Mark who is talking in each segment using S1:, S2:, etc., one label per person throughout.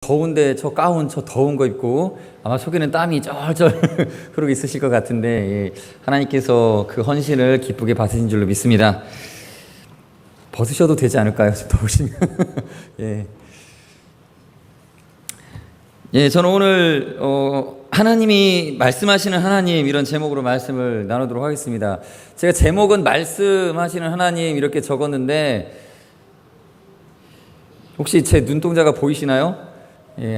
S1: 더운데 저 가운 저 더운 거 입고 아마 속에는 땀이 쩔쩔 흐르고 있으실 것 같은데, 하나님께서 그 헌신을 기쁘게 받으신 줄로 믿습니다. 벗으셔도 되지 않을까요? 좀 더우시면. 저는 오늘 하나님이 말씀하시는 하나님, 이런 제목으로 말씀을 나누도록 하겠습니다. 제가 제목은 말씀하시는 하나님 이렇게 적었는데, 혹시 제 눈동자가 보이시나요?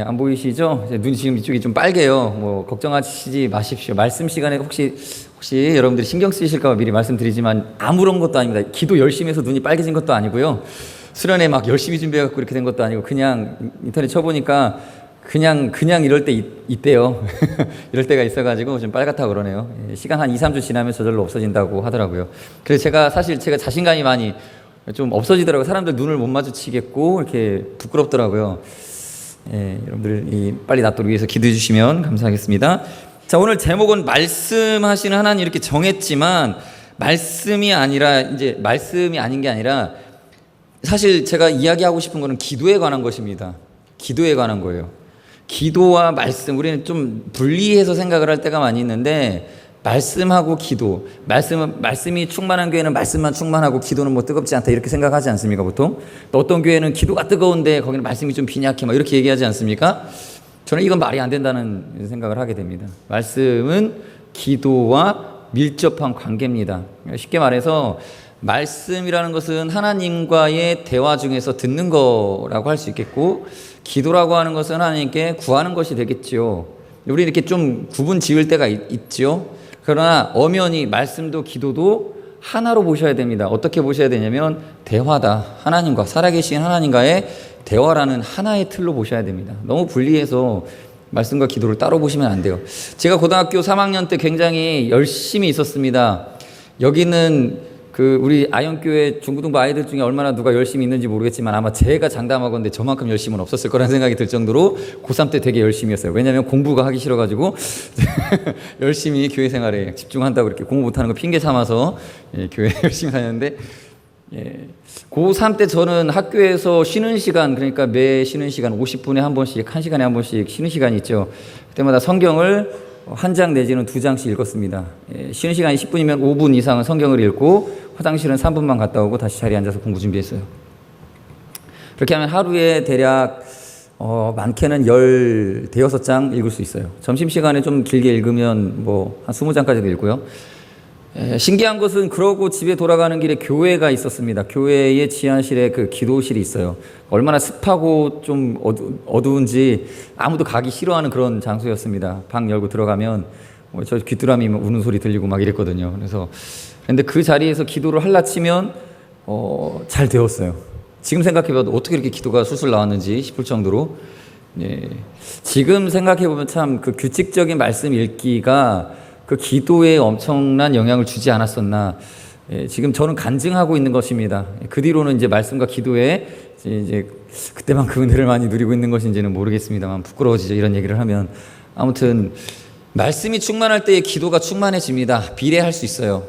S1: 안 보이시죠? 눈이 지금 이쪽이 좀 빨개요. 걱정하시지 마십시오. 말씀 시간에 혹시 여러분들이 신경 쓰실까 봐 미리 말씀드리지만 아무런 것도 아닙니다. 기도 열심히 해서 눈이 빨개진 것도 아니고요. 수련회 막 열심히 준비해갖고 이렇게 된 것도 아니고, 그냥 인터넷 쳐보니까 그냥 이럴 때 있대요. 이럴 때가 있어가지고 좀 빨갛다고 그러네요. 시간 한 2, 3주 지나면 저절로 없어진다고 하더라고요. 그래서 제가 자신감이 많이 좀 없어지더라고요. 사람들 눈을 못 마주치겠고 이렇게 부끄럽더라고요. 여러분들 빨리 낫도록 위해서 기도해 주시면 감사하겠습니다. 자, 오늘 제목은 말씀하시는 하나님 이렇게 정했지만, 말씀이 아닌 게 아니라 사실 제가 이야기하고 싶은 거는 기도에 관한 것입니다. 기도에 관한 거예요. 기도와 말씀, 우리는 좀 분리해서 생각을 할 때가 많이 있는데, 말씀하고 기도, 말씀이 충만한 교회는 말씀만 충만하고 기도는 뜨겁지 않다 이렇게 생각하지 않습니까? 보통 또 어떤 교회는 기도가 뜨거운데 거기는 말씀이 좀 빈약해 막 이렇게 얘기하지 않습니까? 저는 이건 말이 안 된다는 생각을 하게 됩니다. 말씀은 기도와 밀접한 관계입니다. 쉽게 말해서 말씀이라는 것은 하나님과의 대화 중에서 듣는 거라고 할 수 있겠고, 기도라고 하는 것은 하나님께 구하는 것이 되겠지요. 우리 이렇게 좀 구분 지을 때가 있죠. 그러나 엄연히 말씀도 기도도 하나로 보셔야 됩니다. 어떻게 보셔야 되냐면, 대화다. 하나님과, 살아계신 하나님과의 대화라는 하나의 틀로 보셔야 됩니다. 너무 분리해서 말씀과 기도를 따로 보시면 안 돼요. 제가 고등학교 3학년 때 굉장히 열심히 있었습니다. 여기는 우리 아영교회 중고등부 아이들 중에 얼마나 누가 열심히 있는지 모르겠지만, 아마 제가 장담하건대 저만큼 열심은 없었을 거라는 생각이 들 정도로 고3 때 되게 열심히 했어요. 왜냐하면 공부가 하기 싫어가지고 열심히 교회 생활에 집중한다고 이렇게 공부 못하는 거 핑계 삼아서 교회 열심히 다녔는데, 고3 때 저는 학교에서 쉬는 시간, 그러니까 매 쉬는 시간 50분에 한 번씩, 1시간에 한 번씩 쉬는 시간이 있죠. 그때마다 성경을 한 장 내지는 2장씩 읽었습니다. 쉬는 시간이 10분이면 5분 이상은 성경을 읽고, 화장실은 3분만 갔다 오고 다시 자리에 앉아서 공부 준비했어요. 그렇게 하면 하루에 대략 많게는 16장 읽을 수 있어요. 점심시간에 좀 길게 읽으면 한 20장까지도 읽고요. 신기한 것은 그러고 집에 돌아가는 길에 교회가 있었습니다. 교회의 지하실에 기도실이 있어요. 얼마나 습하고 좀 어두운지 아무도 가기 싫어하는 그런 장소였습니다. 방 열고 들어가면 저 귀뚜라미 우는 소리 들리고 막 이랬거든요. 그런데 그 자리에서 기도를 할라치면 잘 되었어요. 지금 생각해봐도 어떻게 이렇게 기도가 술술 나왔는지 싶을 정도로. 지금 생각해보면 참 규칙적인 말씀 읽기가 기도에 엄청난 영향을 주지 않았었나. 지금 저는 간증하고 있는 것입니다. 그 뒤로는 이제 말씀과 기도에 이제 그때만큼 은혜를 많이 누리고 있는 것인지는 모르겠습니다만, 부끄러워지죠, 이런 얘기를 하면. 아무튼 말씀이 충만할 때의 기도가 충만해집니다. 비례할 수 있어요.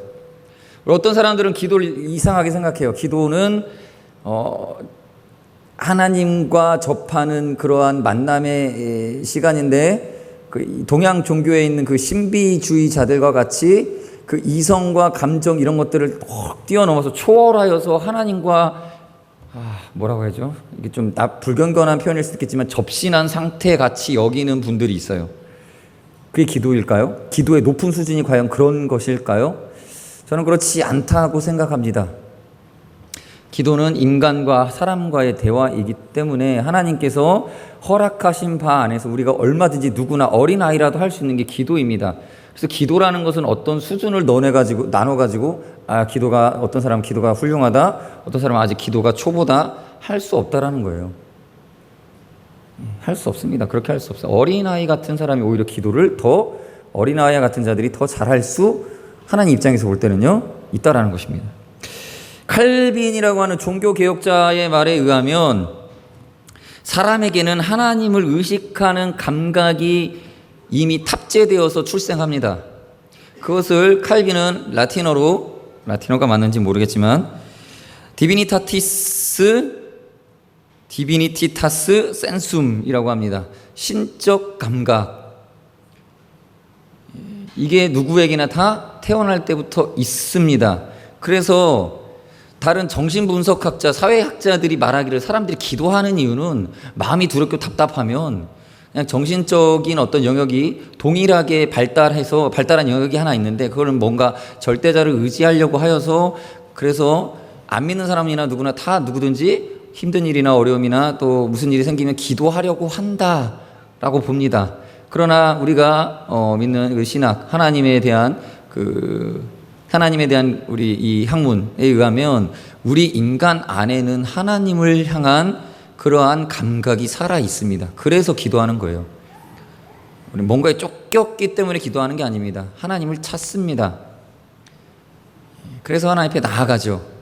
S1: 어떤 사람들은 기도를 이상하게 생각해요. 기도는 하나님과 접하는 그러한 만남의 시간인데, 동양 종교에 있는 신비주의자들과 같이 이성과 감정 이런 것들을 확 뛰어넘어서 초월하여서 하나님과 뭐라고 해야죠? 이게 좀 불경건한 표현일 수도 있겠지만 접신한 상태 같이 여기는 분들이 있어요. 그게 기도일까요? 기도의 높은 수준이 과연 그런 것일까요? 저는 그렇지 않다고 생각합니다. 기도는 인간과 사람과의 대화이기 때문에 하나님께서 허락하신 바 안에서 우리가 얼마든지 누구나 어린아이라도 할 수 있는 게 기도입니다. 그래서 기도라는 것은 어떤 수준을 나눠가지고 기도가, 어떤 사람은 기도가 훌륭하다, 어떤 사람은 아직 기도가 초보다 할 수 없다라는 거예요. 할 수 없습니다. 그렇게 할 수 없어요. 어린아이 같은 사람이 오히려 기도를 어린아이 같은 자들이 더 잘할 수, 하나님 입장에서 볼 때는요, 있다라는 것입니다. 칼빈이라고 하는 종교개혁자의 말에 의하면, 사람에게는 하나님을 의식하는 감각이 이미 탑재되어서 출생합니다. 그것을 칼빈은 라틴어가 맞는지 모르겠지만 디비니타티스 디비니티타스 센숨이라고 합니다. 신적 감각. 이게 누구에게나 다 태어날 때부터 있습니다. 그래서 다른 정신분석학자, 사회학자들이 말하기를 사람들이 기도하는 이유는 마음이 두렵고 답답하면 그냥 정신적인 어떤 영역이 동일하게 발달한 영역이 하나 있는데 그거는 뭔가 절대자를 의지하려고 하여서 그래서 안 믿는 사람이나 누구나 다 누구든지 힘든 일이나 어려움이나 또 무슨 일이 생기면 기도하려고 한다라고 봅니다. 그러나 우리가 믿는 그 신학, 하나님에 대한 우리 이 학문에 의하면 우리 인간 안에는 하나님을 향한 그러한 감각이 살아 있습니다. 그래서 기도하는 거예요. 우리 뭔가에 쫓겼기 때문에 기도하는 게 아닙니다. 하나님을 찾습니다. 그래서 하나님 앞에 나아가죠.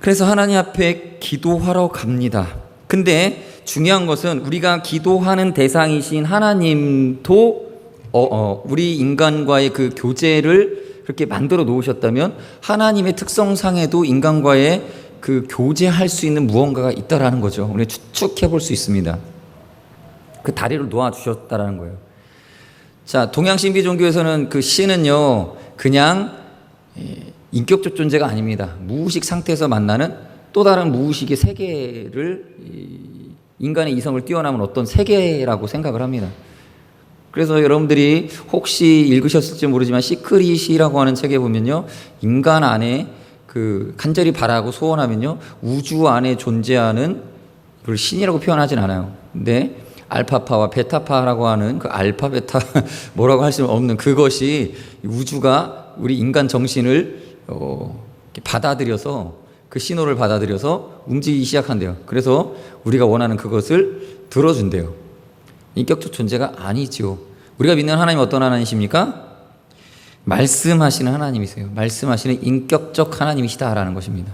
S1: 그래서 하나님 앞에 기도하러 갑니다. 근데 중요한 것은 우리가 기도하는 대상이신 하나님도 우리 인간과의 그 교제를 그렇게 만들어 놓으셨다면 하나님의 특성상에도 인간과의 그 교제할 수 있는 무언가가 있다라는 거죠. 우리 추측해 볼 수 있습니다. 그 다리를 놓아 주셨다라는 거예요. 자, 동양신비종교에서는 그 신은요 그냥 인격적 존재가 아닙니다. 무의식 상태에서 만나는 또 다른 무의식의 세계를 인간의 이성을 뛰어넘은 어떤 세계라고 생각을 합니다. 그래서 여러분들이 혹시 읽으셨을지 모르지만 시크릿이라고 하는 책에 보면요 인간 안에 그 간절히 바라고 소원하면요 우주 안에 존재하는 그걸 신이라고 표현하진 않아요. 근데 알파파와 베타파라고 하는 그 알파 베타 뭐라고 할 수 없는 그것이 우주가 우리 인간 정신을 받아들여서 그 신호를 받아들여서 움직이기 시작한대요. 그래서 우리가 원하는 그것을 들어준대요. 인격적 존재가 아니죠. 우리가 믿는 하나님 어떤 하나님이십니까? 말씀하시는 하나님이세요. 말씀하시는 인격적 하나님이시다라는 것입니다.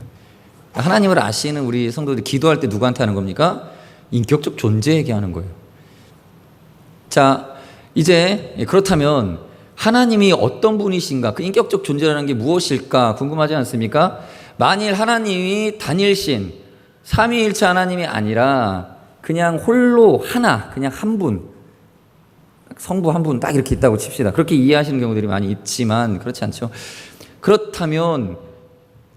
S1: 하나님을 아시는 우리 성도들이 기도할 때 누구한테 하는 겁니까? 인격적 존재에게 하는 거예요. 자, 이제 그렇다면 하나님이 어떤 분이신가? 그 인격적 존재라는 게 무엇일까? 궁금하지 않습니까? 만일 하나님이 단일신, 삼위일체 하나님이 아니라 그냥 홀로 하나, 그냥 한 분, 성부 한 분 딱 이렇게 있다고 칩시다. 그렇게 이해하시는 경우들이 많이 있지만 그렇지 않죠. 그렇다면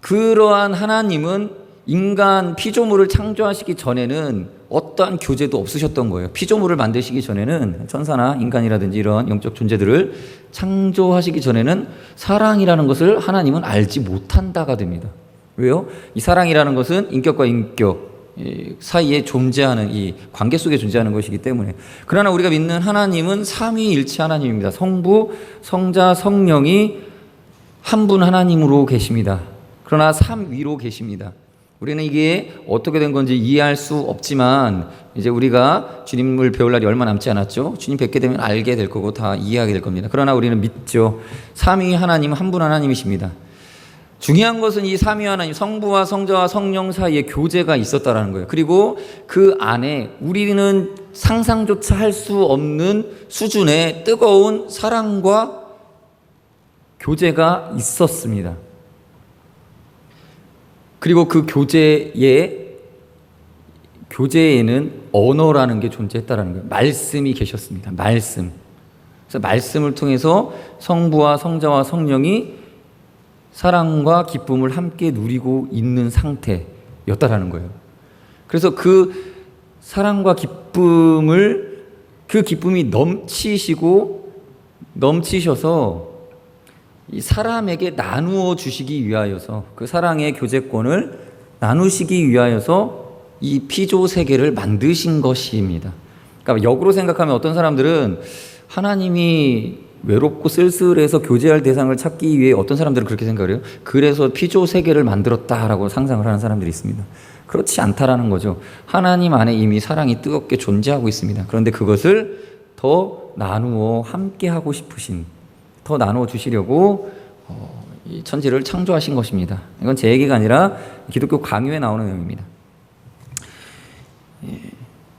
S1: 그러한 하나님은 인간 피조물을 창조하시기 전에는 어떠한 교제도 없으셨던 거예요. 피조물을 만드시기 전에는 천사나 인간이라든지 이런 영적 존재들을 창조하시기 전에는 사랑이라는 것을 하나님은 알지 못한다가 됩니다. 왜요? 이 사랑이라는 것은 인격과 인격 사이에 존재하는 이 관계 속에 존재하는 것이기 때문에. 그러나 우리가 믿는 하나님은 삼위일체 하나님입니다. 성부, 성자, 성령이 한 분 하나님으로 계십니다. 그러나 삼위로 계십니다. 우리는 이게 어떻게 된 건지 이해할 수 없지만 이제 우리가 주님을 배울 날이 얼마 남지 않았죠. 주님 뵙게 되면 알게 될 거고 다 이해하게 될 겁니다. 그러나 우리는 믿죠. 삼위 하나님 한 분 하나님이십니다. 중요한 것은 이 삼위 하나님 성부와 성자와 성령 사이에 교제가 있었다라는 거예요. 그리고 그 안에 우리는 상상조차 할 수 없는 수준의 뜨거운 사랑과 교제가 있었습니다. 그리고 그 교제에는 언어라는 게 존재했다라는 거예요. 말씀이 계셨습니다. 말씀. 그래서 말씀을 통해서 성부와 성자와 성령이 사랑과 기쁨을 함께 누리고 있는 상태였다라는 거예요. 그래서 그 사랑과 그 기쁨이 넘치셔서 이 사람에게 나누어 주시기 위하여서 그 사랑의 교제권을 나누시기 위하여서 이 피조 세계를 만드신 것입니다. 그러니까 역으로 생각하면 어떤 사람들은 하나님이 외롭고 쓸쓸해서 교제할 대상을 찾기 위해 어떤 사람들은 그렇게 생각을 해요. 그래서 피조 세계를 만들었다라고 상상을 하는 사람들이 있습니다. 그렇지 않다라는 거죠. 하나님 안에 이미 사랑이 뜨겁게 존재하고 있습니다. 그런데 그것을 더 나누어 함께 하고 싶으신, 더 나누어 주시려고 이 천지를 창조하신 것입니다. 이건 제 얘기가 아니라 기독교 강요에 나오는 내용입니다.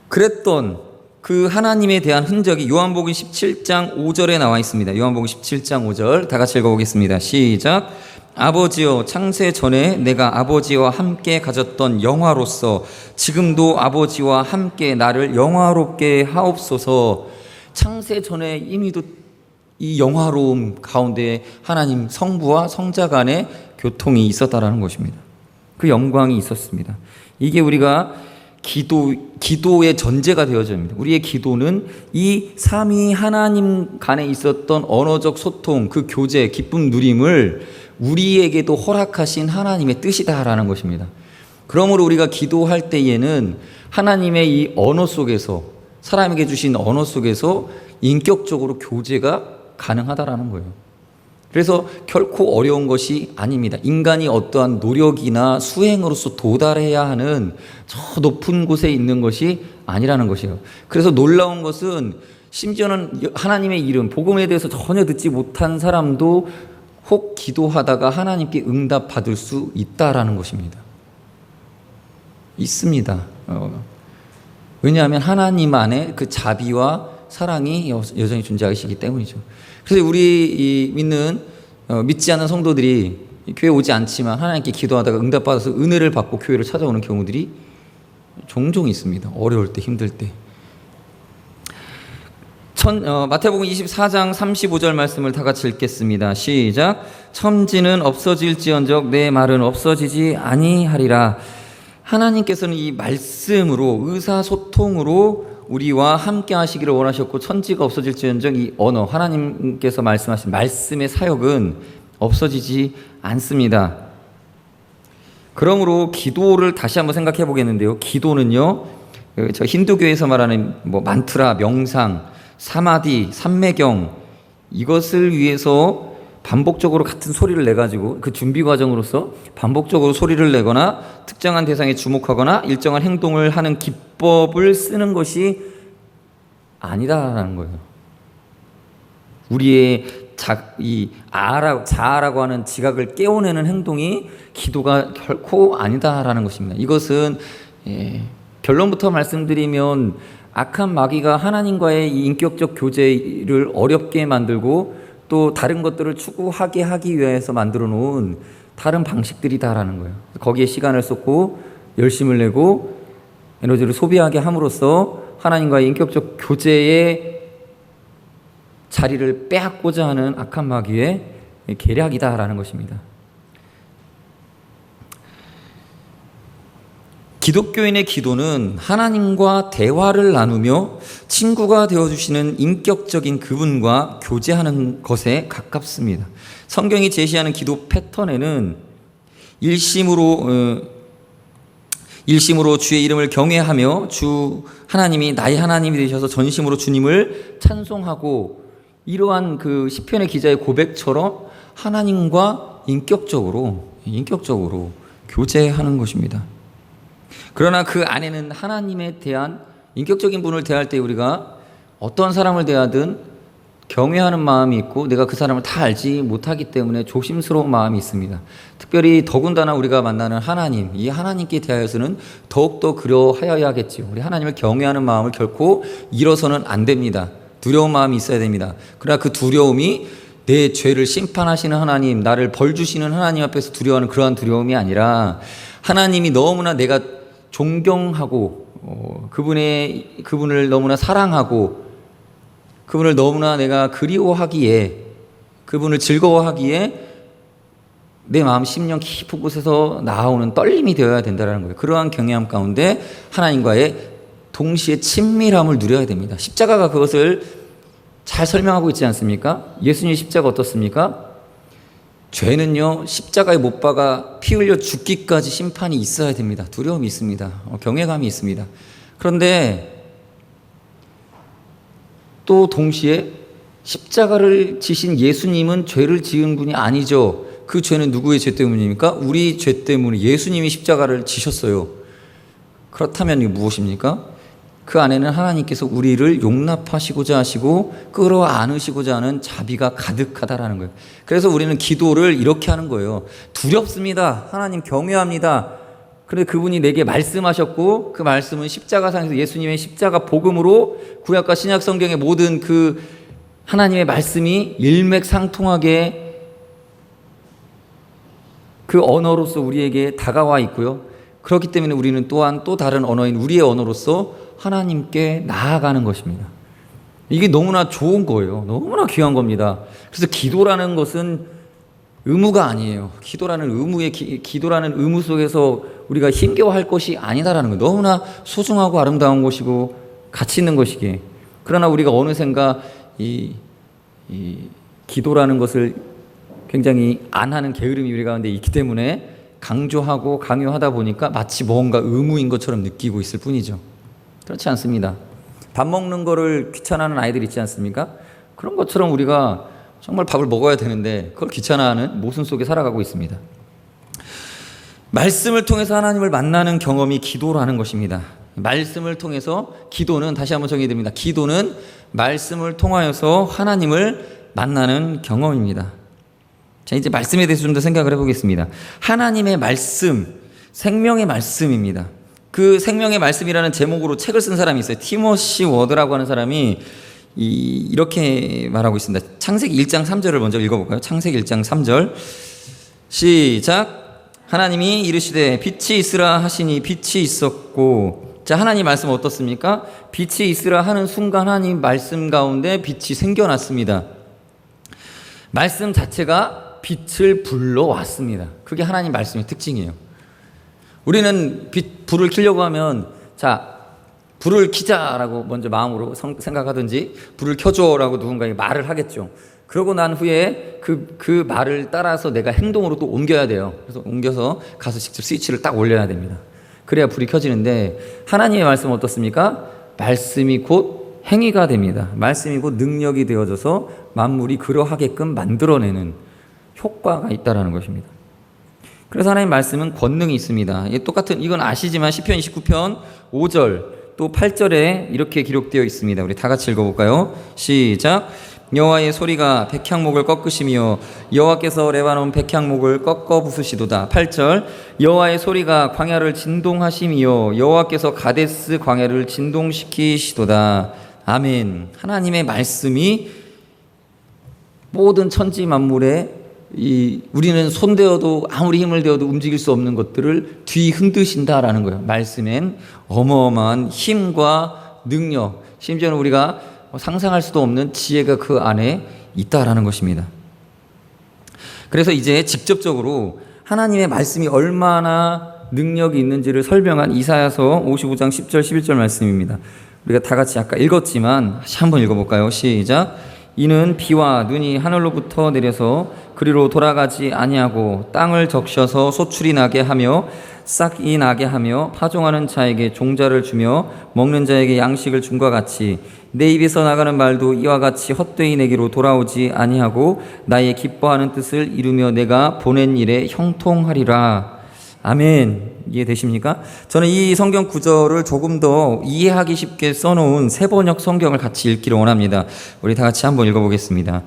S1: 그랬던 그 하나님에 대한 흔적이 요한복음 17장 5절에 나와 있습니다. 요한복음 17장 5절 다 같이 읽어보겠습니다. 시작. 아버지여, 창세 전에 내가 아버지와 함께 가졌던 영화로서 지금도 아버지와 함께 나를 영화롭게 하옵소서. 창세 전에 이미도 이 영화로움 가운데 하나님 성부와 성자 간의 교통이 있었다라는 것입니다. 그 영광이 있었습니다. 이게 우리가 기도의 전제가 되어져 있습니다. 우리의 기도는 이 삼위 하나님 간에 있었던 언어적 소통, 그 교제, 기쁨 누림을 우리에게도 허락하신 하나님의 뜻이다라는 것입니다. 그러므로 우리가 기도할 때에는 하나님의 이 언어 속에서, 사람에게 주신 언어 속에서 인격적으로 교제가 가능하다라는 거예요. 그래서 결코 어려운 것이 아닙니다. 인간이 어떠한 노력이나 수행으로서 도달해야 하는 저 높은 곳에 있는 것이 아니라는 것이에요. 그래서 놀라운 것은 심지어는 하나님의 이름, 복음에 대해서 전혀 듣지 못한 사람도 혹 기도하다가 하나님께 응답받을 수 있다라는 것입니다. 있습니다. 왜냐하면 하나님 안에 그 자비와 사랑이 여전히 존재하시기 때문이죠. 그래서 우리 믿지 않는 성도들이 교회 오지 않지만 하나님께 기도하다가 응답받아서 은혜를 받고 교회를 찾아오는 경우들이 종종 있습니다. 어려울 때, 힘들 때. 마태복음 24장 35절 말씀을 다 같이 읽겠습니다. 시작. 천지는 없어질지언정 내 말은 없어지지 아니하리라. 하나님께서는 이 말씀으로, 의사소통으로 우리와 함께 하시기를 원하셨고, 천지가 없어질지언정 이 언어, 하나님께서 말씀하신 말씀의 사역은 없어지지 않습니다. 그러므로 기도를 다시 한번 생각해 보겠는데요. 기도는요, 저 힌두교에서 말하는 만트라, 명상, 사마디, 삼매경, 이것을 위해서 반복적으로 같은 소리를 내가지고 그 준비 과정으로서 반복적으로 소리를 내거나 특정한 대상에 주목하거나 일정한 행동을 하는 기법을 쓰는 것이 아니다라는 거예요. 우리의 자아라고 하는 지각을 깨워내는 행동이 기도가 결코 아니다라는 것입니다. 이것은 결론부터 말씀드리면 악한 마귀가 하나님과의 이 인격적 교제를 어렵게 만들고 또 다른 것들을 추구하게 하기 위해서 만들어 놓은 다른 방식들이다라는 거예요. 거기에 시간을 쏟고 열심을 내고 에너지를 소비하게 함으로써 하나님과의 인격적 교제의 자리를 빼앗고자 하는 악한 마귀의 계략이다라는 것입니다. 기독교인의 기도는 하나님과 대화를 나누며 친구가 되어주시는 인격적인 그분과 교제하는 것에 가깝습니다. 성경이 제시하는 기도 패턴에는 일심으로 주의 이름을 경외하며 주 하나님이 나의 하나님이 되셔서 전심으로 주님을 찬송하고, 이러한 그 시편의 기자의 고백처럼 하나님과 인격적으로 교제하는 것입니다. 그러나 그 안에는 하나님에 대한 인격적인 분을 대할 때 우리가 어떤 사람을 대하든 경외하는 마음이 있고, 내가 그 사람을 다 알지 못하기 때문에 조심스러운 마음이 있습니다. 특별히 더군다나 우리가 만나는 하나님, 이 하나님께 대하여서는 더욱더 그러하여야겠지요. 우리 하나님을 경외하는 마음을 결코 잃어서는 안 됩니다. 두려운 마음이 있어야 됩니다. 그러나 그 두려움이 내 죄를 심판하시는 하나님, 나를 벌 주시는 하나님 앞에서 두려워하는 그러한 두려움이 아니라, 하나님이 너무나 내가 존경하고 그분을 너무나 사랑하고 그분을 너무나 내가 그리워하기에, 그분을 즐거워하기에 내 마음 심령 깊은 곳에서 나오는 떨림이 되어야 된다는 거예요. 그러한 경외함 가운데 하나님과의 동시에 친밀함을 누려야 됩니다. 십자가가 그것을 잘 설명하고 있지 않습니까? 예수님의 십자가 어떻습니까? 죄는요, 십자가에 못 박아 피 흘려 죽기까지 심판이 있어야 됩니다. 두려움이 있습니다. 경외감이 있습니다. 그런데 또 동시에 십자가를 지신 예수님은 죄를 지은 분이 아니죠. 그 죄는 누구의 죄 때문입니까? 우리 죄 때문에 예수님이 십자가를 지셨어요. 그렇다면 이게 무엇입니까? 그 안에는 하나님께서 우리를 용납하시고자 하시고 끌어안으시고자 하는 자비가 가득하다라는 거예요. 그래서 우리는 기도를 이렇게 하는 거예요. 두렵습니다. 하나님 경외합니다. 그런데 그분이 내게 말씀하셨고, 그 말씀은 십자가상에서 예수님의 십자가 복음으로 구약과 신약 성경의 모든 그 하나님의 말씀이 일맥상통하게 그 언어로서 우리에게 다가와 있고요. 그렇기 때문에 우리는 또한 또 다른 언어인 우리의 언어로서 하나님께 나아가는 것입니다. 이게 너무나 좋은 거예요. 너무나 귀한 겁니다. 그래서 기도라는 것은 의무가 아니에요. 기도라는 의무 속에서 우리가 힘겨워할 것이 아니다라는 거예요. 너무나 소중하고 아름다운 것이고 가치 있는 것이기에. 그러나 우리가 어느샌가 이 기도라는 것을 굉장히 안 하는 게으름이 우리 가운데 있기 때문에 강조하고 강요하다 보니까 마치 뭔가 의무인 것처럼 느끼고 있을 뿐이죠. 그렇지 않습니다. 밥 먹는 거를 귀찮아하는 아이들 있지 않습니까? 그런 것처럼 우리가 정말 밥을 먹어야 되는데 그걸 귀찮아하는 모순 속에 살아가고 있습니다. 말씀을 통해서 하나님을 만나는 경험이 기도라는 것입니다. 말씀을 통해서 기도는 다시 한번 정의해드립니다. 기도는 말씀을 통하여서 하나님을 만나는 경험입니다. 자, 이제 말씀에 대해서 좀 더 생각을 해보겠습니다. 하나님의 말씀, 생명의 말씀입니다. 그 생명의 말씀이라는 제목으로 책을 쓴 사람이 있어요. 티모시 워드라고 하는 사람이 이렇게 말하고 있습니다. 창세기 1장 3절을 먼저 읽어볼까요? 창세기 1장 3절 시작. 하나님이 이르시되 빛이 있으라 하시니 빛이 있었고. 자, 하나님 말씀 어떻습니까? 빛이 있으라 하는 순간 하나님 말씀 가운데 빛이 생겨났습니다. 말씀 자체가 빛을 불러왔습니다. 그게 하나님 말씀의 특징이에요. 우리는 불을 켜려고 하면 자, 불을 켜자라고 먼저 마음으로 생각하든지 불을 켜줘라고 누군가에게 말을 하겠죠. 그러고 난 후에 그 말을 따라서 내가 행동으로 또 옮겨야 돼요. 그래서 옮겨서 가서 직접 스위치를 딱 올려야 됩니다. 그래야 불이 켜지는데 하나님의 말씀은 어떻습니까? 말씀이 곧 행위가 됩니다. 말씀이 곧 능력이 되어져서 만물이 그러하게끔 만들어내는 효과가 있다라는 것입니다. 그래서 하나님 말씀은 권능이 있습니다. 똑같은 이건 아시지만 시편 29편 5절 또 8절에 이렇게 기록되어 있습니다. 우리 다 같이 읽어볼까요? 시작. 여호와의 소리가 백향목을 꺾으시며 여호와께서 레바논 백향목을 꺾어 부수시도다. 8절 여호와의 소리가 광야를 진동하시며 여호와께서 가데스 광야를 진동시키시도다. 아멘. 하나님의 말씀이 모든 천지 만물에 우리는 손대어도 아무리 힘을 대어도 움직일 수 없는 것들을 뒤흔드신다라는 거예요. 말씀엔 어마어마한 힘과 능력, 심지어는 우리가 상상할 수도 없는 지혜가 그 안에 있다라는 것입니다. 그래서 이제 직접적으로 하나님의 말씀이 얼마나 능력이 있는지를 설명한 이사야서 55장 10절 11절 말씀입니다. 우리가 다 같이 아까 읽었지만 다시 한번 읽어볼까요? 시작. 이는 비와 눈이 하늘로부터 내려서 그리로 돌아가지 아니하고 땅을 적셔서 소출이 나게 하며 싹이 나게 하며 파종하는 자에게 종자를 주며 먹는 자에게 양식을 줌과 같이 내 입에서 나가는 말도 이와 같이 헛되이 내게로 돌아오지 아니하고 나의 기뻐하는 뜻을 이루며 내가 보낸 일에 형통하리라. 아멘. 이해되십니까? 저는 이 성경 구절을 조금 더 이해하기 쉽게 써놓은 세번역 성경을 같이 읽기를 원합니다. 우리 다 같이 한번 읽어보겠습니다.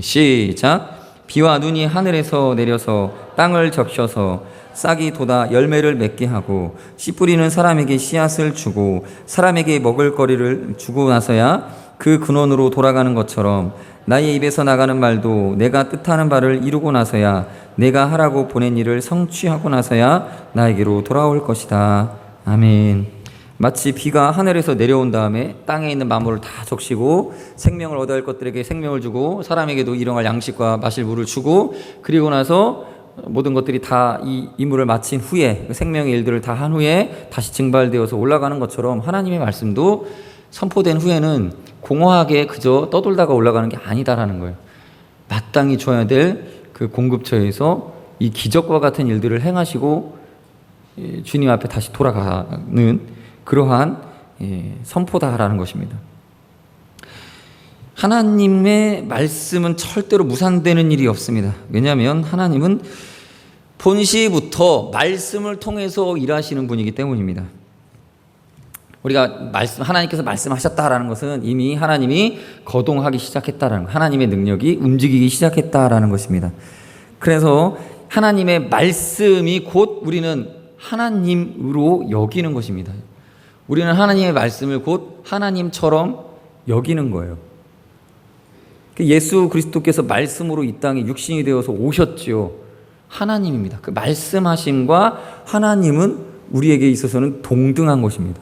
S1: 시작. 비와 눈이 하늘에서 내려서 땅을 적셔서 싹이 돋아 열매를 맺게 하고 씨 뿌리는 사람에게 씨앗을 주고 사람에게 먹을 거리를 주고 나서야 그 근원으로 돌아가는 것처럼 나의 입에서 나가는 말도 내가 뜻하는 바를 이루고 나서야 내가 하라고 보낸 일을 성취하고 나서야 나에게로 돌아올 것이다. 아멘. 마치 비가 하늘에서 내려온 다음에 땅에 있는 만물을 다 적시고 생명을 얻어야 할 것들에게 생명을 주고 사람에게도 일용할 양식과 마실 물을 주고 그리고 나서 모든 것들이 다 이 임무를 마친 후에 생명의 일들을 다 한 후에 다시 증발되어서 올라가는 것처럼 하나님의 말씀도 선포된 후에는 공허하게 그저 떠돌다가 올라가는 게 아니다라는 거예요. 마땅히 줘야 될 그 공급처에서 이 기적과 같은 일들을 행하시고 주님 앞에 다시 돌아가는 그러한 선포다라는 것입니다. 하나님의 말씀은 절대로 무산되는 일이 없습니다. 왜냐하면 하나님은 본시부터 말씀을 통해서 일하시는 분이기 때문입니다. 우리가 하나님께서 말씀하셨다라는 것은 이미 하나님이 거동하기 시작했다라는 것, 하나님의 능력이 움직이기 시작했다라는 것입니다. 그래서 하나님의 말씀이 곧 우리는 하나님으로 여기는 것입니다. 우리는 하나님의 말씀을 곧 하나님처럼 여기는 거예요. 예수 그리스도께서 말씀으로 이 땅에 육신이 되어서 오셨지요. 하나님입니다. 그 말씀하심과 하나님은 우리에게 있어서는 동등한 것입니다.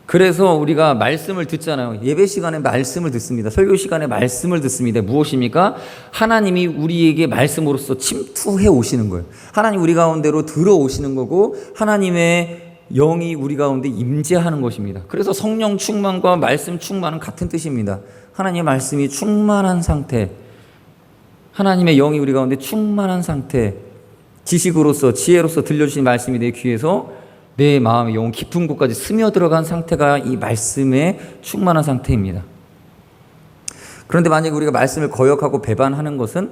S1: 그래서 우리가 말씀을 듣잖아요. 예배 시간에 말씀을 듣습니다. 설교 시간에 말씀을 듣습니다. 무엇입니까? 하나님이 우리에게 말씀으로서 침투해 오시는 거예요. 하나님 우리 가운데로 들어오시는 거고 하나님의 영이 우리 가운데 임재하는 것입니다. 그래서 성령 충만과 말씀 충만은 같은 뜻입니다. 하나님의 말씀이 충만한 상태, 하나님의 영이 우리 가운데 충만한 상태, 지식으로서 지혜로서 들려주신 말씀이 내 귀에서 내 마음의 영혼 깊은 곳까지 스며들어간 상태가 이 말씀의 충만한 상태입니다. 그런데 만약에 우리가 말씀을 거역하고 배반하는 것은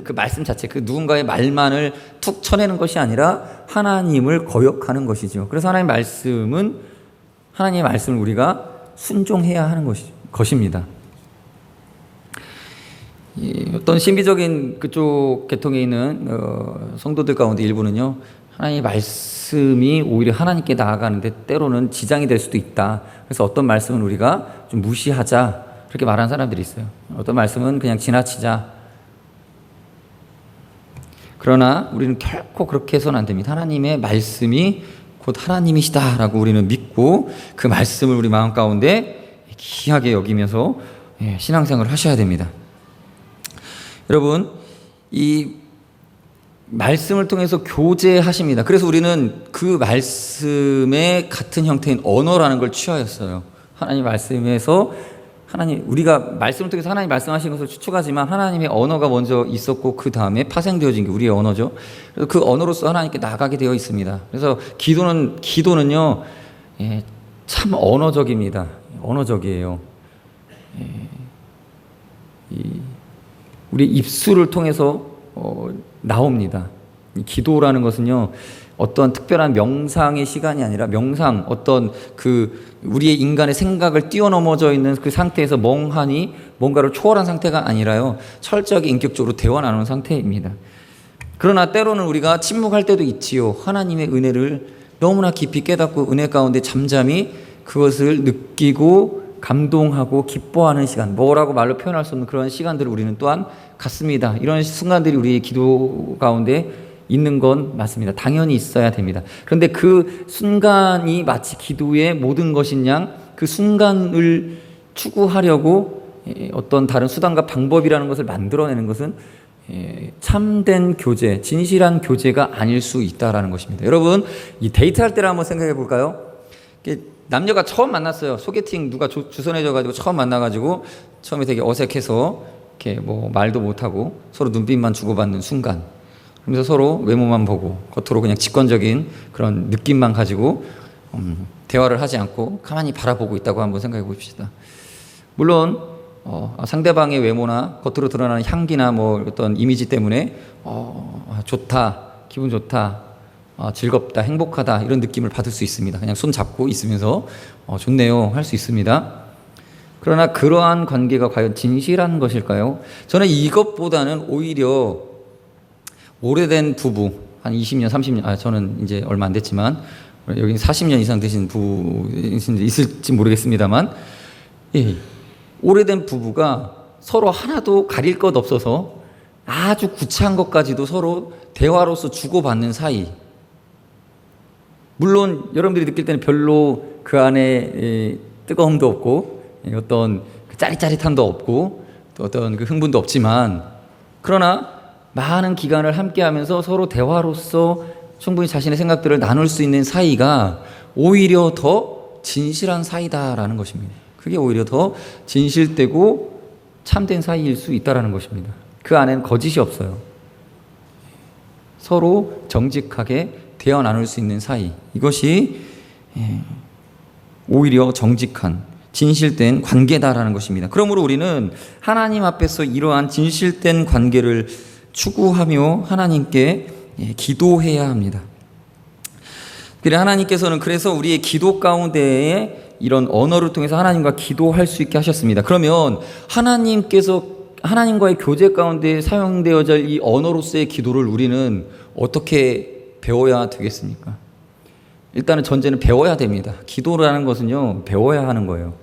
S1: 그 말씀 자체, 그 누군가의 말만을 툭 쳐내는 것이 아니라 하나님을 거역하는 것이죠. 그래서 하나님의 말씀을 우리가 순종해야 하는 것입니다. 어떤 신비적인 그쪽 계통에 있는 성도들 가운데 일부는요, 하나님의 말씀이 오히려 하나님께 나아가는데 때로는 지장이 될 수도 있다. 그래서 어떤 말씀은 우리가 좀 무시하자, 그렇게 말하는 사람들이 있어요. 어떤 말씀은 그냥 지나치자. 그러나 우리는 결코 그렇게 해서는 안 됩니다. 하나님의 말씀이 곧 하나님이시다라고 우리는 믿고 그 말씀을 우리 마음 가운데 귀하게 여기면서 신앙생활을 하셔야 됩니다. 여러분, 이 말씀을 통해서 교제하십니다. 그래서 우리는 그 말씀의 같은 형태인 언어라는 걸 취하였어요. 하나님 말씀에서 우리가 말씀을 통해서 하나님 말씀하신 것을 추측하지만 하나님의 언어가 먼저 있었고 그 다음에 파생되어진 게 우리의 언어죠. 그래서 그 언어로서 하나님께 나가게 되어 있습니다. 그래서 기도는요, 참 언어적입니다. 언어적이에요. 우리 입술을 통해서 나옵니다. 기도라는 것은요, 어떤 특별한 명상의 시간이 아니라 어떤 우리의 인간의 생각을 뛰어넘어져 있는 그 상태에서 멍하니 뭔가를 초월한 상태가 아니라요, 철저하게 인격적으로 대화 나누는 상태입니다. 그러나 때로는 우리가 침묵할 때도 있지요. 하나님의 은혜를 너무나 깊이 깨닫고 은혜 가운데 잠잠히 그것을 느끼고 감동하고 기뻐하는 시간, 뭐라고 말로 표현할 수 없는 그런 시간들을 우리는 또한 갖습니다. 이런 순간들이 우리의 기도 가운데 있는 건 맞습니다. 당연히 있어야 됩니다. 그런데 그 순간이 마치 기도의 모든 것인 양 그 순간을 추구하려고 어떤 다른 수단과 방법이라는 것을 만들어내는 것은 참된 교제, 진실한 교제가 아닐 수 있다는 것입니다. 여러분, 이 데이트할 때를 한번 생각해 볼까요? 남녀가 처음 만났어요. 소개팅 누가 주선해줘가지고 처음 만나가지고 처음에 되게 어색해서 이렇게 뭐 말도 못하고 서로 눈빛만 주고받는 순간, 그러면서 서로 외모만 보고 겉으로 그냥 직관적인 그런 느낌만 가지고 대화를 하지 않고 가만히 바라보고 있다고 한번 생각해 봅시다. 물론 상대방의 외모나 겉으로 드러나는 향기나 뭐 어떤 이미지 때문에 좋다, 기분 좋다, 즐겁다, 행복하다 이런 느낌을 받을 수 있습니다. 그냥 손 잡고 있으면서 좋네요 할 수 있습니다. 그러나 그러한 관계가 과연 진실한 것일까요? 저는 이것보다는 오히려 오래된 부부, 한 20년, 30년, 저는 이제 얼마 안 됐지만 여기 40년 이상 되신 부부이신지 있을지 모르겠습니다만, 오래된 부부가 서로 하나도 가릴 것 없어서 아주 구차한 것까지도 서로 대화로서 주고받는 사이. 물론 여러분들이 느낄 때는 별로 그 안에 뜨거움도 없고 어떤 짜릿짜릿함도 없고 또 어떤 그 흥분도 없지만, 그러나 많은 기간을 함께하면서 서로 대화로서 충분히 자신의 생각들을 나눌 수 있는 사이가 오히려 더 진실한 사이다라는 것입니다. 그게 오히려 더 진실되고 참된 사이일 수 있다라는 것입니다. 그 안에는 거짓이 없어요. 서로 정직하게 대화 나눌 수 있는 사이, 이것이 오히려 정직한 진실된 관계다라는 것입니다. 그러므로 우리는 하나님 앞에서 이러한 진실된 관계를 추구하며 하나님께 기도해야 합니다. 하나님께서는 그래서 우리의 기도 가운데에 이런 언어를 통해서 하나님과 기도할 수 있게 하셨습니다. 그러면 하나님과의 교제 가운데 사용되어져 이 언어로서의 기도를 우리는 어떻게 배워야 되겠습니까? 일단은 전제는 배워야 됩니다. 기도라는 것은요, 배워야 하는 거예요.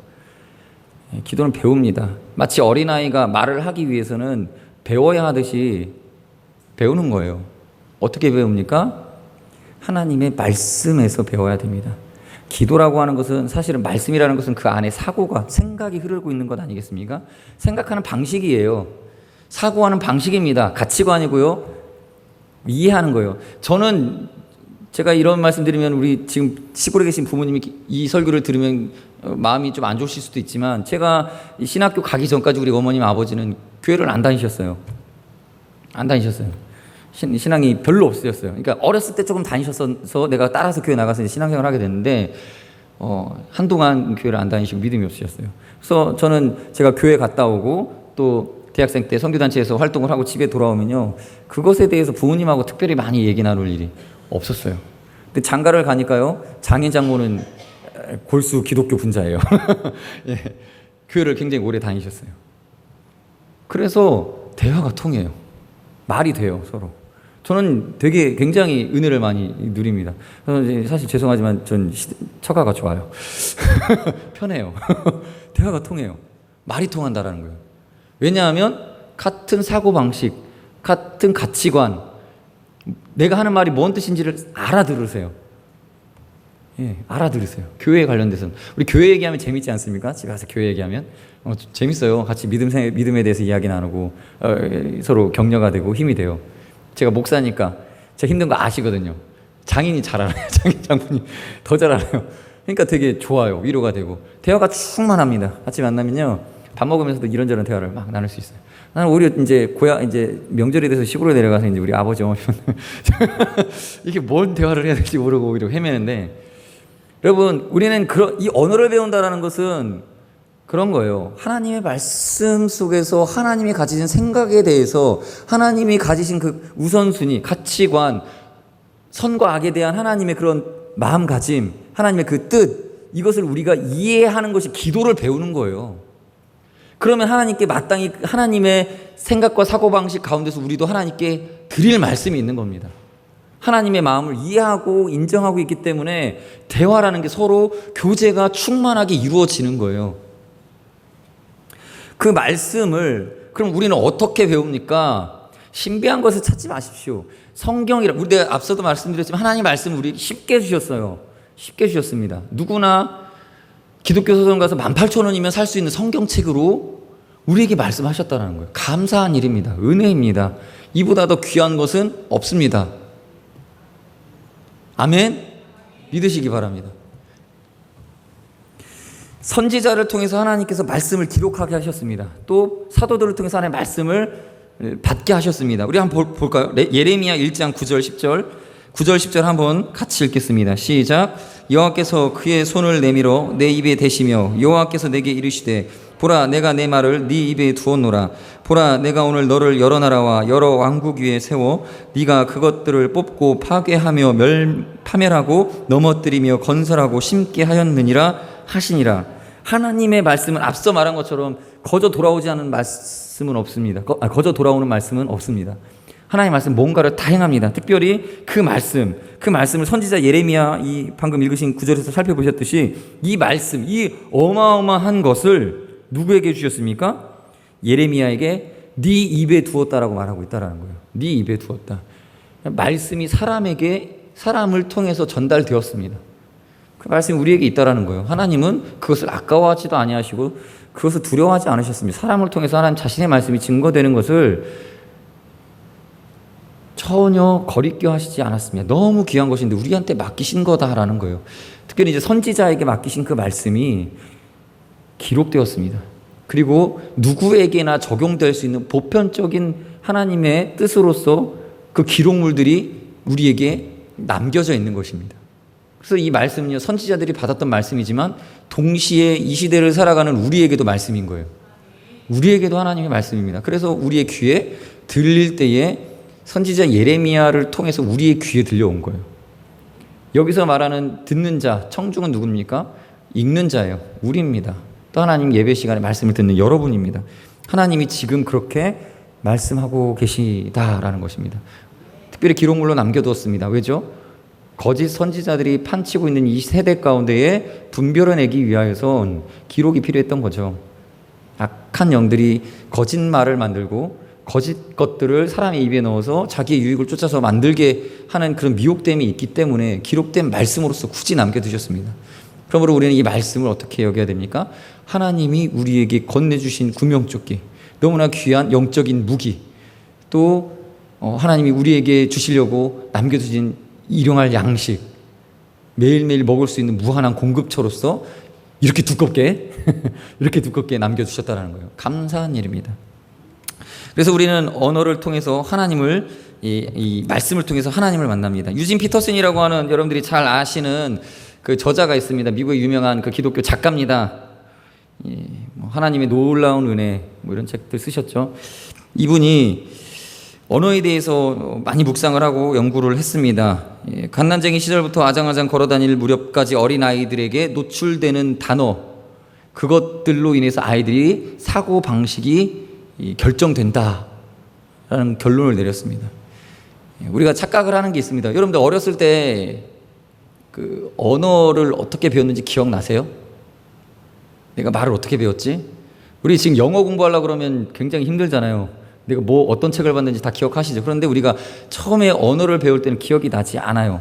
S1: 기도는 배웁니다. 마치 어린아이가 말을 하기 위해서는 배워야 하듯이 배우는 거예요. 어떻게 배웁니까? 하나님의 말씀에서 배워야 됩니다. 기도라고 하는 것은 사실은 말씀이라는 것은 그 안에 사고가 생각이 흐르고 있는 것 아니겠습니까? 생각하는 방식이에요. 사고하는 방식입니다. 가치관이고요. 이해하는 거예요. 저는 제가 이런 말씀 드리면 우리 지금 시골에 계신 부모님이 이 설교를 들으면 마음이 좀 안 좋으실 수도 있지만 제가 신학교 가기 전까지 우리 어머님 아버지는 교회를 안 다니셨어요. 안 다니셨어요. 신앙이 별로 없으셨어요. 그러니까 어렸을 때 조금 다니셨어서 내가 따라서 교회 나가서 신앙생활을 하게 됐는데 한동안 교회를 안 다니시고 믿음이 없으셨어요. 그래서 저는 제가 교회 갔다 오고 또 대학생 때 선교단체에서 활동을 하고 집에 돌아오면요, 그것에 대해서 부모님하고 특별히 많이 얘기 나눌 일이 없었어요. 근데 장가를 가니까요, 장인 장모는 골수 기독교 분자예요. 예, 교회를 굉장히 오래 다니셨어요. 그래서 대화가 통해요. 말이 돼요, 서로. 저는 되게 굉장히 은혜를 많이 누립니다. 사실 죄송하지만 전 처가가 좋아요. 편해요. 대화가 통해요. 말이 통한다라는 거예요. 왜냐하면 같은 사고방식, 같은 가치관, 내가 하는 말이 뭔 뜻인지를 알아들으세요. 예, 알아들으세요. 교회에 관련돼서는. 우리 교회 얘기하면 재밌지 않습니까? 집에 가서 교회 얘기하면 재밌어요. 같이 믿음에 대해서 이야기 나누고 서로 격려가 되고 힘이 돼요. 제가 목사니까 제가 힘든 거 아시거든요. 장인이 잘 알아요. 장군이 더 잘 알아요. 그러니까 되게 좋아요. 위로가 되고 대화가 충만합니다. 같이 만나면요, 밥 먹으면서도 이런저런 대화를 막 나눌 수 있어요. 나는 오히려 이제 명절에 대해서 시골에 내려가서 이제 우리 아버지 어머니 이게 뭔 대화를 해야 될지 모르고 오히려 헤매는데, 여러분, 우리는 이 언어를 배운다라는 것은 그런 거예요. 하나님의 말씀 속에서 하나님이 가지신 생각에 대해서, 하나님이 가지신 그 우선순위, 가치관, 선과 악에 대한 하나님의 그런 마음가짐, 하나님의 그 뜻, 이것을 우리가 이해하는 것이 기도를 배우는 거예요. 그러면 하나님께 마땅히 하나님의 생각과 사고방식 가운데서 우리도 하나님께 드릴 말씀이 있는 겁니다. 하나님의 마음을 이해하고 인정하고 있기 때문에 대화라는 게 서로 교제가 충만하게 이루어지는 거예요. 그 말씀을 그럼 우리는 어떻게 배웁니까? 신비한 것을 찾지 마십시오. 우리 내가 앞서도 말씀드렸지만 하나님 말씀을 우리에게 쉽게 주셨어요. 쉽게 주셨습니다. 누구나 기독교 서점 가서 18,000원이면 살 수 있는 성경책으로 우리에게 말씀하셨다는 거예요. 감사한 일입니다. 은혜입니다. 이보다 더 귀한 것은 없습니다. 아멘? 믿으시기 바랍니다. 선지자를 통해서 하나님께서 말씀을 기록하게 하셨습니다. 또 사도들을 통해서 하나님의 말씀을 받게 하셨습니다. 우리 한번 볼까요? 예레미야 1장 9절 10절 9절 10절 한번 같이 읽겠습니다. 시작. 여호와께서 그의 손을 내밀어 내 입에 대시며 여호와께서 내게 이르시되 보라, 내가 내 말을 네 입에 두었노라. 보라, 내가 오늘 너를 여러 나라와 여러 왕국 위에 세워 네가 그것들을 뽑고 파괴하며 파멸하고 넘어뜨리며 건설하고 심게 하였느니라 하시니라. 하나님의 말씀은 앞서 말한 것처럼 거저 돌아오지 않는 말씀은 없습니다. 거저 돌아오는 말씀은 없습니다. 하나님의 말씀 뭔가를 다 행합니다. 특별히 그 말씀을 선지자 예레미야 방금 읽으신 구절에서 살펴보셨듯이 이 말씀, 이 어마어마한 것을 누구에게 주셨습니까? 예레미야에게 네 입에 두었다라고 말하고 있다라는 거예요. 네 입에 두었다. 말씀이 사람을 통해서 전달되었습니다. 그 말씀이 우리에게 있다라는 거예요. 하나님은 그것을 아까워하지도 아니하시고 그것을 두려워하지 않으셨습니다. 사람을 통해서 하나님 자신의 말씀이 증거되는 것을 전혀 거리껴 하시지 않았습니다. 너무 귀한 것인데 우리한테 맡기신 거다라는 거예요. 특별히 이제 선지자에게 맡기신 그 말씀이 기록되었습니다. 그리고 누구에게나 적용될 수 있는 보편적인 하나님의 뜻으로서 그 기록물들이 우리에게 남겨져 있는 것입니다. 그래서 이 말씀은요, 선지자들이 받았던 말씀이지만 동시에 이 시대를 살아가는 우리에게도 말씀인 거예요. 우리에게도 하나님의 말씀입니다. 그래서 우리의 귀에 들릴 때에 선지자 예레미야를 통해서 우리의 귀에 들려온 거예요. 여기서 말하는 듣는 자, 청중은 누굽니까? 읽는 자예요. 우리입니다. 또 하나님 예배 시간에 말씀을 듣는 여러분입니다. 하나님이 지금 그렇게 말씀하고 계시다라는 것입니다. 특별히 기록물로 남겨두었습니다. 왜죠? 거짓 선지자들이 판치고 있는 이 세대 가운데에 분별해내기 위하여선 기록이 필요했던 거죠. 악한 영들이 거짓말을 만들고 거짓 것들을 사람의 입에 넣어서 자기의 유익을 쫓아서 만들게 하는 그런 미혹됨이 있기 때문에 기록된 말씀으로서 굳이 남겨두셨습니다. 그러므로 우리는 이 말씀을 어떻게 여겨야 됩니까? 하나님이 우리에게 건네주신 구명조끼, 너무나 귀한 영적인 무기, 또 하나님이 우리에게 주시려고 남겨두신 일용할 양식, 매일매일 먹을 수 있는 무한한 공급처로서 이렇게 두껍게 이렇게 두껍게 남겨두셨다는 거예요. 감사한 일입니다. 그래서 우리는 언어를 통해서 하나님을 이 말씀을 통해서 하나님을 만납니다. 유진 피터슨이라고 하는 여러분들이 잘 아시는 그 저자가 있습니다. 미국의 유명한 그 기독교 작가입니다. 하나님의 놀라운 은혜 이런 책들 쓰셨죠. 이분이 언어에 대해서 많이 묵상을 하고 연구를 했습니다. 갓난쟁이 시절부터 아장아장 걸어다닐 무렵까지 어린아이들에게 노출되는 단어, 그것들로 인해서 아이들이 사고방식이 결정된다라는 결론을 내렸습니다. 우리가 착각을 하는 게 있습니다. 여러분들 어렸을 때 그 언어를 어떻게 배웠는지 기억나세요? 내가 말을 어떻게 배웠지? 우리 지금 영어 공부하려고 그러면 굉장히 힘들잖아요. 내가 어떤 책을 봤는지 다 기억하시죠? 그런데 우리가 처음에 언어를 배울 때는 기억이 나지 않아요.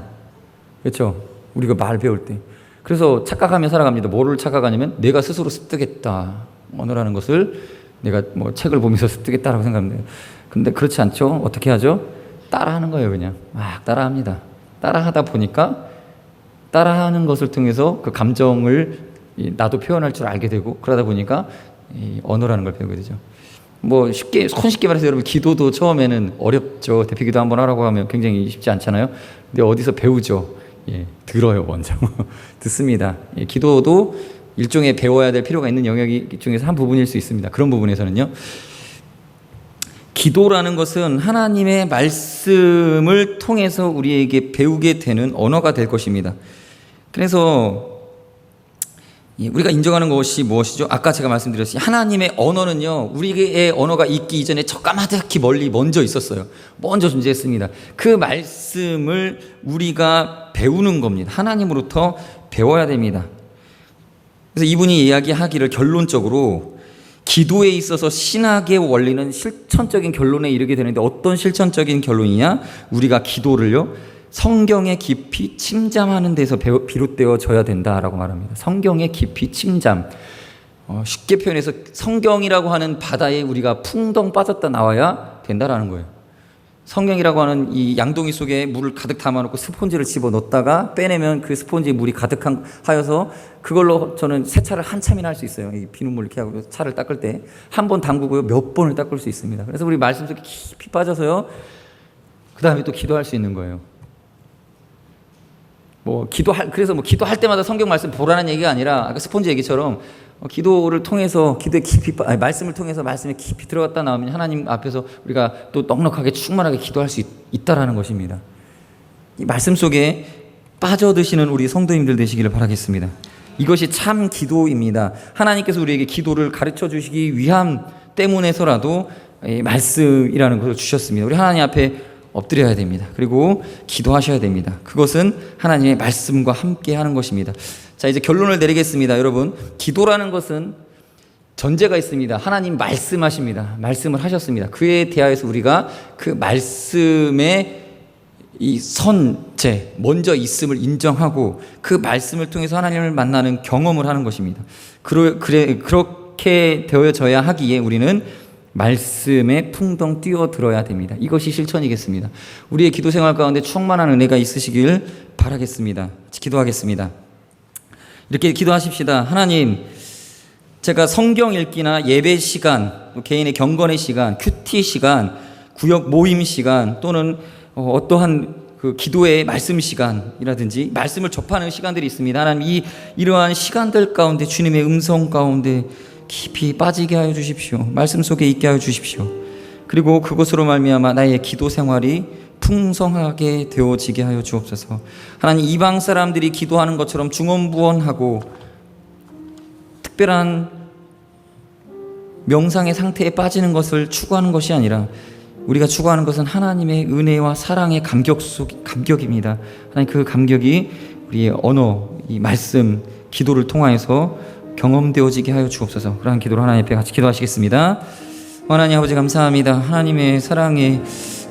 S1: 그렇죠? 우리가 말 배울 때. 그래서 착각하며 살아갑니다. 뭐를 착각하냐면 내가 스스로 습득했다. 언어라는 것을 내가 책을 보면서 습득했다라고 생각합니다. 근데 그렇지 않죠? 어떻게 하죠? 따라하는 거예요. 그냥 막 따라합니다. 따라하다 보니까 따라하는 것을 통해서 그 감정을 나도 표현할 줄 알게 되고, 그러다 보니까 언어라는 걸 배우게 되죠. 손쉽게 말해서 여러분, 기도도 처음에는 어렵죠. 대피기도 한번 하라고 하면 굉장히 쉽지 않잖아요. 근데 어디서 배우죠? 들어요, 먼저. 듣습니다. 기도도 일종의 배워야 될 필요가 있는 영역 중에서 한 부분일 수 있습니다. 그런 부분에서는요. 기도라는 것은 하나님의 말씀을 통해서 우리에게 배우게 되는 언어가 될 것입니다. 그래서 우리가 인정하는 것이 무엇이죠? 아까 제가 말씀드렸듯이 하나님의 언어는요, 우리의 언어가 있기 이전에 저 까마득히 멀리 먼저 있었어요. 먼저 존재했습니다. 그 말씀을 우리가 배우는 겁니다. 하나님으로부터 배워야 됩니다. 그래서 이분이 이야기하기를 결론적으로 기도에 있어서 신학의 원리는 실천적인 결론에 이르게 되는데, 어떤 실천적인 결론이냐? 우리가 기도를요, 성경에 깊이 침잠하는 데서 비롯되어져야 된다라고 말합니다. 성경에 깊이 침잠. 쉽게 표현해서 성경이라고 하는 바다에 우리가 풍덩 빠졌다 나와야 된다라는 거예요. 성경이라고 하는 이 양동이 속에 물을 가득 담아놓고 스폰지를 집어넣었다가 빼내면 그 스폰지에 물이 가득하여서 그걸로 저는 세차를 한참이나 할 수 있어요. 이 비눗물 이렇게 하고 차를 닦을 때 한 번 담그고요, 몇 번을 닦을 수 있습니다. 그래서 우리 말씀 속에 깊이 빠져서요, 그 다음에 또 기도할 수 있는 거예요. 그래서 기도할 때마다 성경 말씀 보라는 얘기가 아니라 아까 스폰지 얘기처럼 기도를 통해서 말씀을 통해서 말씀에 깊이 들어갔다 나오면 하나님 앞에서 우리가 또 넉넉하게 충만하게 기도할 수 있다라는 것입니다. 이 말씀 속에 빠져드시는 우리 성도님들 되시기를 바라겠습니다. 이것이 참 기도입니다. 하나님께서 우리에게 기도를 가르쳐 주시기 위함 때문에서라도 이 말씀이라는 것을 주셨습니다. 우리 하나님 앞에 엎드려야 됩니다. 그리고 기도하셔야 됩니다. 그것은 하나님의 말씀과 함께 하는 것입니다. 자, 이제 결론을 내리겠습니다. 여러분, 기도라는 것은 전제가 있습니다. 하나님 말씀하십니다. 말씀을 하셨습니다. 그에 대하여서 우리가 그 말씀의 이 선제, 먼저 있음을 인정하고 그 말씀을 통해서 하나님을 만나는 경험을 하는 것입니다. 그렇게 되어져야 하기에 우리는 말씀에 풍덩 뛰어들어야 됩니다. 이것이 실천이겠습니다. 우리의 기도 생활 가운데 충만한 은혜가 있으시길 바라겠습니다. 기도하겠습니다. 이렇게 기도하십시다. 하나님, 제가 성경 읽기나 예배 시간, 개인의 경건의 시간, 큐티 시간, 구역 모임 시간, 또는 어떠한 그 기도의 말씀 시간이라든지 말씀을 접하는 시간들이 있습니다. 하나님, 이러한 시간들 가운데 주님의 음성 가운데 깊이 빠지게 하여 주십시오. 말씀 속에 있게 하여 주십시오. 그리고 그것으로 말미암아 나의 기도 생활이 풍성하게 되어지게 하여 주옵소서. 하나님, 이방 사람들이 기도하는 것처럼 중언부언하고 특별한 명상의 상태에 빠지는 것을 추구하는 것이 아니라 우리가 추구하는 것은 하나님의 은혜와 사랑의 감격입니다. 하나님, 그 감격이 우리의 언어, 이 말씀, 기도를 통하여서 경험되어지게 하여 주옵소서. 그러한 기도를 하나님 앞에 같이 기도하시겠습니다. 하나님 아버지 감사합니다. 하나님의 사랑의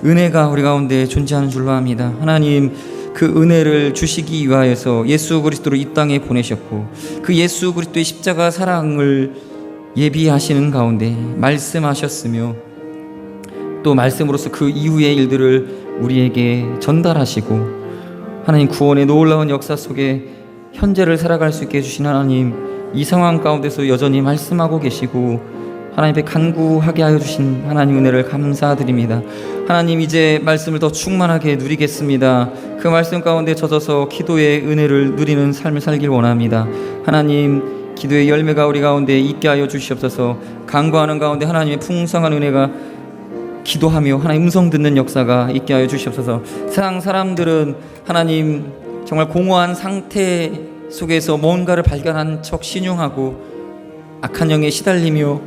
S1: 은혜가 우리 가운데 존재하는 줄로 압니다. 하나님 그 은혜를 주시기 위하여서 예수 그리스도를 이 땅에 보내셨고 그 예수 그리스도의 십자가 사랑을 예비하시는 가운데 말씀하셨으며 또 말씀으로서 그 이후의 일들을 우리에게 전달하시고 하나님 구원의 놀라운 역사 속에 현재를 살아갈 수 있게 해주신 하나님, 이 상황 가운데서 여전히 말씀하고 계시고 하나님 앞에 간구하게 하여 주신 하나님 은혜를 감사드립니다. 하나님 이제 말씀을 더 충만하게 누리겠습니다. 그 말씀 가운데 젖어서 기도의 은혜를 누리는 삶을 살길 원합니다. 하나님 기도의 열매가 우리 가운데 있게 하여 주시옵소서. 간구하는 가운데 하나님의 풍성한 은혜가 기도하며 하나님 음성 듣는 역사가 있게 하여 주시옵소서. 세상 사람들은 하나님 정말 공허한 상태 속에서 뭔가를 발견한 척 신용하고 악한 영에 시달리며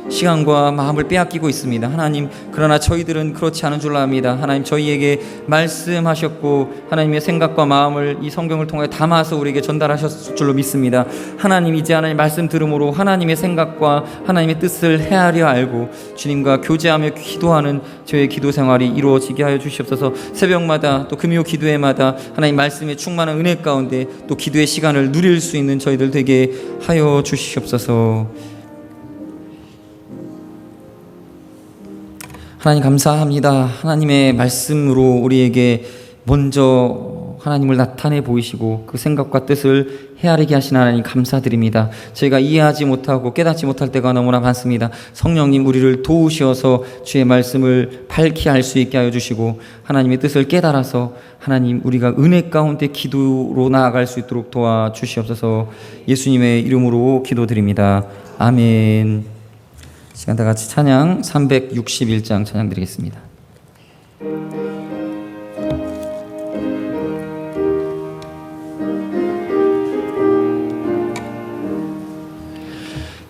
S1: 시간과 마음을 빼앗기고 있습니다. 하나님 그러나 저희들은 그렇지 않은 줄로 압니다. 하나님 저희에게 말씀하셨고 하나님의 생각과 마음을 이 성경을 통해 담아서 우리에게 전달하셨을 줄로 믿습니다. 하나님 이제 하나님 말씀 들음으로 하나님의 생각과 하나님의 뜻을 헤아려 알고 주님과 교제하며 기도하는 저희의 기도 생활이 이루어지게 하여 주시옵소서. 새벽마다 또 금요 기도회마다 하나님 말씀의 충만한 은혜 가운데 또 기도의 시간을 누릴 수 있는 저희들 되게 하여 주시옵소서. 하나님 감사합니다. 하나님의 말씀으로 우리에게 먼저 하나님을 나타내 보이시고 그 생각과 뜻을 헤아리게 하신 하나님 감사드립니다. 저희가 이해하지 못하고 깨닫지 못할 때가 너무나 많습니다. 성령님 우리를 도우셔서 주의 말씀을 밝히 알 수 있게 하여 주시고 하나님의 뜻을 깨달아서 하나님 우리가 은혜 가운데 기도로 나아갈 수 있도록 도와주시옵소서. 예수님의 이름으로 기도드립니다. 아멘. 시간 다 같이 찬양 361장 찬양 드리겠습니다.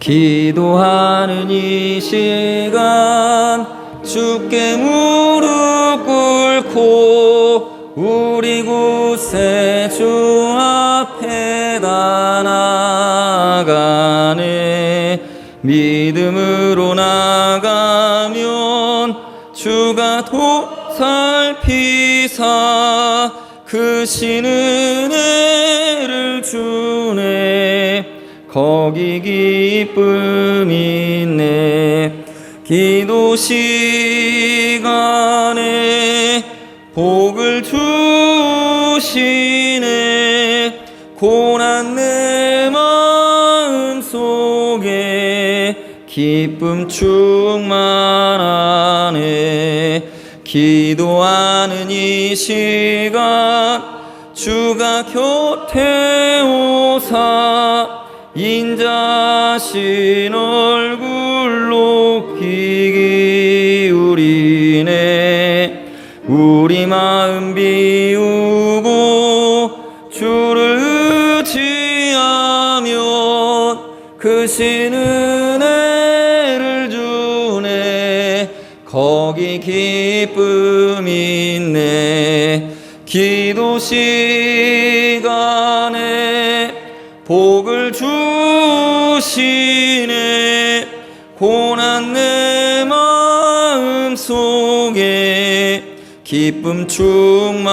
S1: 기도하는 이 시간 주께 무릎 꿇고 우리 굳세 주 앞에 다 나가네. 믿음으로 나가면 주가 도살피사 크신 은혜를 주네. 거기 기쁨 있네. 기도 시간에 복을 주시네. 고난 내 마음 속에 기쁨 충만하네. 기도하는 이 시간 주가 곁에 오사 인자신 얼굴로 귀 기울이네. 우리 마음 비우고 주를 의지하면 크신 은혜를 주네. 거기 기쁨 있네. 기도 시간에 복을 주시네. 고난 내 마음 속에 기쁨 충만하네.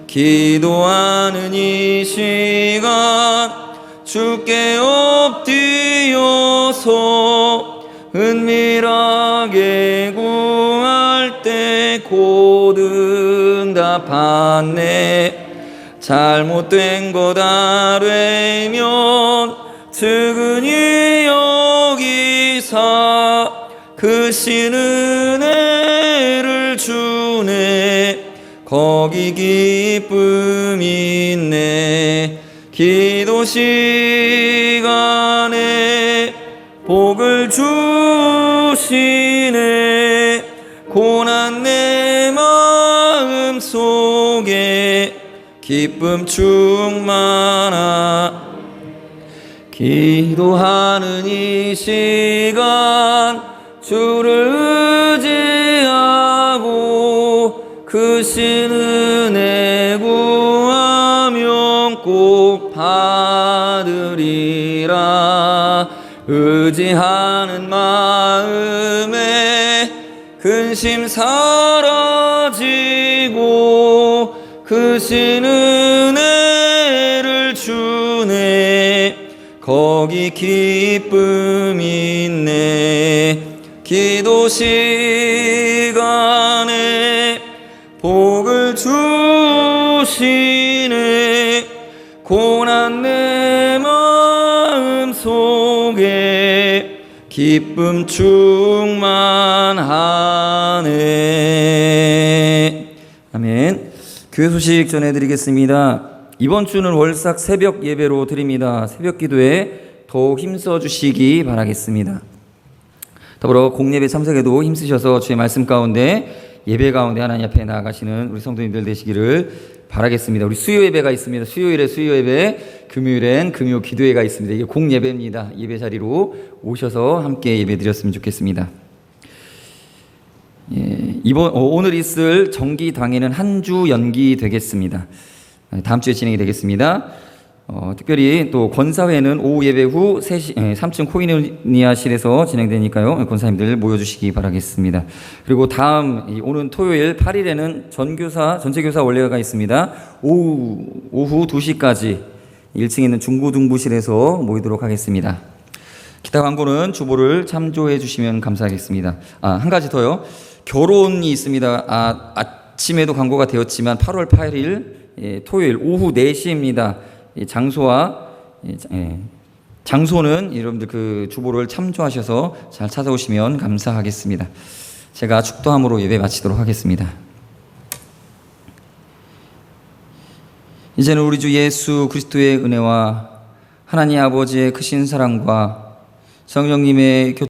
S1: 기도하는 이 시간 주께 엎드려서 은밀하게 구할 때 곧 응답하네. 잘못된 것 아뢰면 측은히 여기사 크신 은혜를 주네. 거기 기쁨 있네. 기도 시간에 복을 주시네. 고난 내 마음 속에 기쁨 충만하. 기도하는 이 시간 주를 의지하고 크신 은혜 구하면 꼭 받으리라. 의지하는 마음에 근심 사라지고 크신 은혜를 주네. 거기 기쁨 있네. 기도 시간에 복을 주시네. 고난 내 마음 속에 기쁨 충만하네. 아멘. 교회 소식 전해드리겠습니다. 이번 주는 월삭 새벽 예배로 드립니다. 새벽 기도에 더욱 힘써 주시기 바라겠습니다. 더불어 공예배 참석에도 힘쓰셔서 주의 말씀 가운데 예배 가운데 하나님 앞에 나아가시는 우리 성도님들 되시기를 바라겠습니다. 우리 수요 예배가 있습니다. 수요일에 수요 예배, 금요일엔 금요 기도회가 있습니다. 이게 공예배입니다. 예배 자리로 오셔서 함께 예배 드렸으면 좋겠습니다. 오늘 있을 정기 당회는 한 주 연기되겠습니다. 다음 주에 진행이 되겠습니다. 특별히 또 권사회는 오후 예배 후 3층 코이니아실에서 진행되니까요. 권사님들 모여주시기 바라겠습니다. 그리고 오는 토요일 8일에는 전체교사 원례가 있습니다. 오후 2시까지 1층에 있는 중고등부실에서 모이도록 하겠습니다. 기타 광고는 주보를 참조해 주시면 감사하겠습니다. 한 가지 더요. 결혼이 있습니다. 아침에도 광고가 되었지만 8월 8일 토요일 오후 4시입니다. 장소는 여러분들 그 주보를 참조하셔서 잘 찾아오시면 감사하겠습니다. 제가 축도함으로 예배 마치도록 하겠습니다. 이제는 우리 주 예수 그리스도의 은혜와 하나님 아버지의 크신 사랑과 성령님의